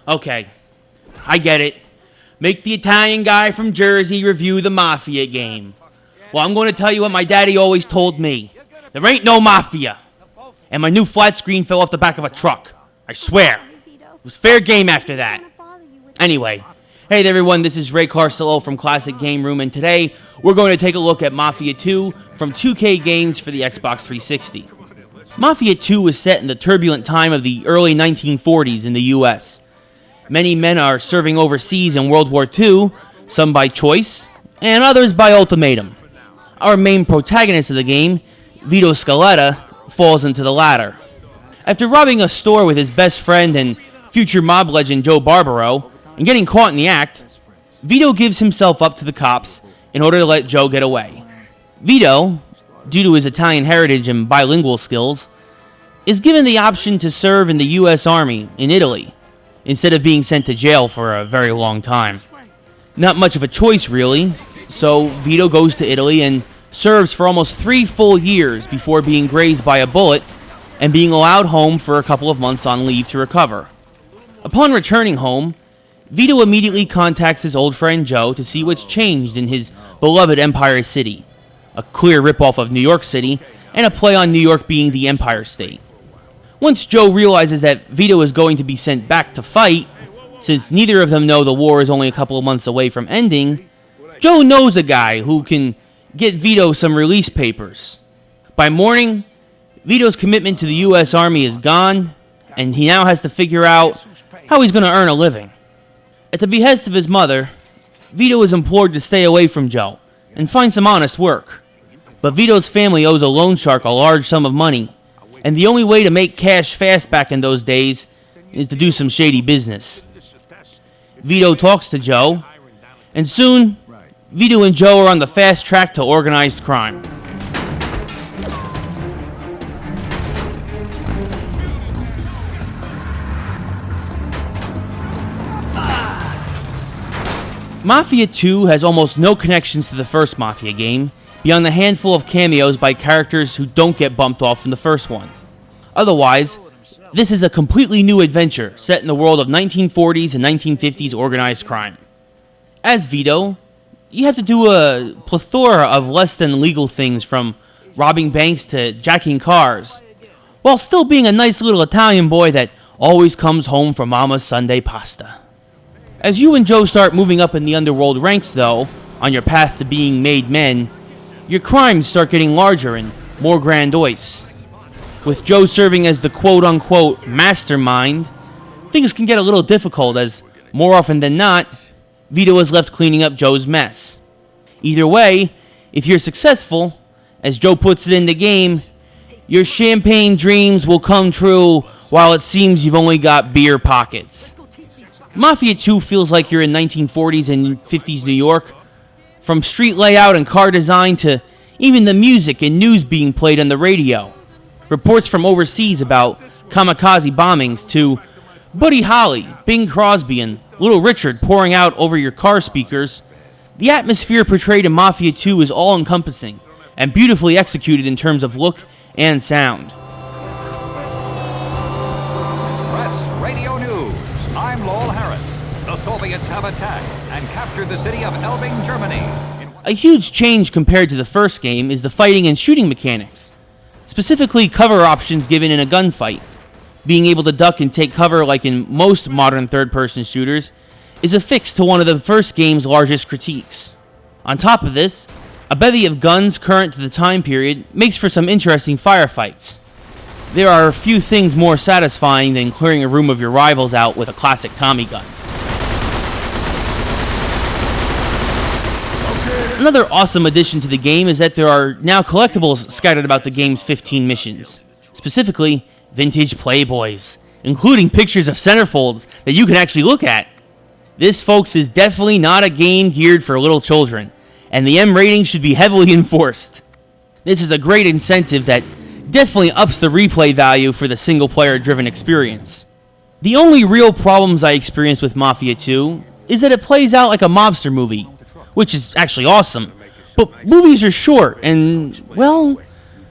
Okay, I get it. Make the Italian guy from Jersey review the Mafia game. Well, I'm going to tell you what my daddy always told me. There ain't no Mafia. And my new flat screen fell off the back of a truck. I swear. It was fair game after that. Anyway, hey there everyone, this is Ray Carcillo from Classic Game Room, and today we're going to take a look at Mafia II from 2K Games for the Xbox 360. Mafia II was set in the turbulent time of the early 1940s in the US. Many men are serving overseas in World War II, some by choice, and others by ultimatum. Our main protagonist of the game, Vito Scaletta, falls into the latter. After robbing a store with his best friend and future mob legend Joe Barbaro, and getting caught in the act, Vito gives himself up to the cops in order to let Joe get away. Vito, due to his Italian heritage and bilingual skills, is given the option to serve in the US Army in Italy, instead of being sent to jail for a very long time. Not much of a choice, really, so Vito goes to Italy and serves for almost 3 full years before being grazed by a bullet and being allowed home for a couple of months on leave to recover. Upon returning home, Vito immediately contacts his old friend Joe to see what's changed in his beloved Empire City, a clear ripoff of New York City and a play on New York being the Empire State. Once Joe realizes that Vito is going to be sent back to fight, since neither of them know the war is only a couple of months away from ending, Joe knows a guy who can get Vito some release papers. By morning, Vito's commitment to the US Army is gone, and he now has to figure out how he's going to earn a living. At the behest of his mother, Vito is implored to stay away from Joe and find some honest work. But Vito's family owes a loan shark a large sum of money, and the only way to make cash fast back in those days is to do some shady business. Vito talks to Joe, and soon, Vito and Joe are on the fast track to organized crime. Mafia II has almost no connections to the first Mafia game, beyond the handful of cameos by characters who don't get bumped off from the first one. Otherwise, this is a completely new adventure set in the world of 1940s and 1950s organized crime. As Vito, you have to do a plethora of less than legal things, from robbing banks to jacking cars, while still being a nice little Italian boy that always comes home for Mama's Sunday pasta. As you and Joe start moving up in the underworld ranks, though, on your path to being made men, your crimes start getting larger and more grandiose. With Joe serving as the quote-unquote mastermind, things can get a little difficult as, more often than not, Vito is left cleaning up Joe's mess. Either way, if you're successful, as Joe puts it in the game, your champagne dreams will come true while it seems you've only got beer pockets. Mafia II feels like you're in 1940s and 50s New York, from street layout and car design to even the music and news being played on the radio. Reports from overseas about kamikaze bombings to Buddy Holly, Bing Crosby, and Little Richard pouring out over your car speakers. The atmosphere portrayed in Mafia II is all-encompassing and beautifully executed in terms of look and sound. Press Radio News. I'm Lowell Harris. The Soviets have attacked and captured the city of Elbing, Germany. A huge change compared to the first game is the fighting and shooting mechanics. Specifically, cover options given in a gunfight. Being able to duck and take cover like in most modern third-person shooters is a fix to one of the first game's largest critiques. On top of this, a bevy of guns current to the time period makes for some interesting firefights. There are a few things more satisfying than clearing a room of your rivals out with a classic Tommy gun. Another awesome addition to the game is that there are now collectibles scattered about the game's 15 missions. Specifically, vintage Playboys, including pictures of centerfolds that you can actually look at. This, folks, is definitely not a game geared for little children, and the M rating should be heavily enforced. This is a great incentive that definitely ups the replay value for the single-player driven experience. The only real problems I experienced with Mafia II is that it plays out like a mobster movie, which is actually awesome, but movies are short, and, well,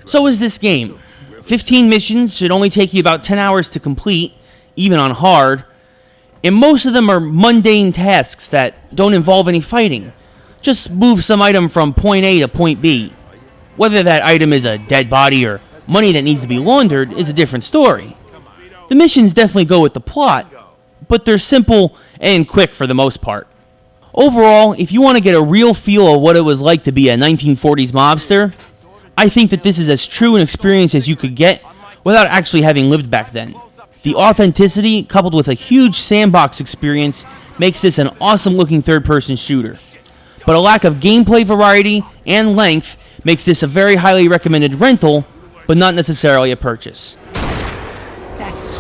so is this game. 15 missions should only take you about 10 hours to complete, even on hard, and most of them are mundane tasks that don't involve any fighting. Just move some item from point A to point B. Whether that item is a dead body or money that needs to be laundered is a different story. The missions definitely go with the plot, but they're simple and quick for the most part. Overall, if you want to get a real feel of what it was like to be a 1940s mobster, I think that this is as true an experience as you could get without actually having lived back then. The authenticity, coupled with a huge sandbox experience, makes this an awesome looking third-person shooter. But a lack of gameplay variety and length makes this a very highly recommended rental, but not necessarily a purchase. That's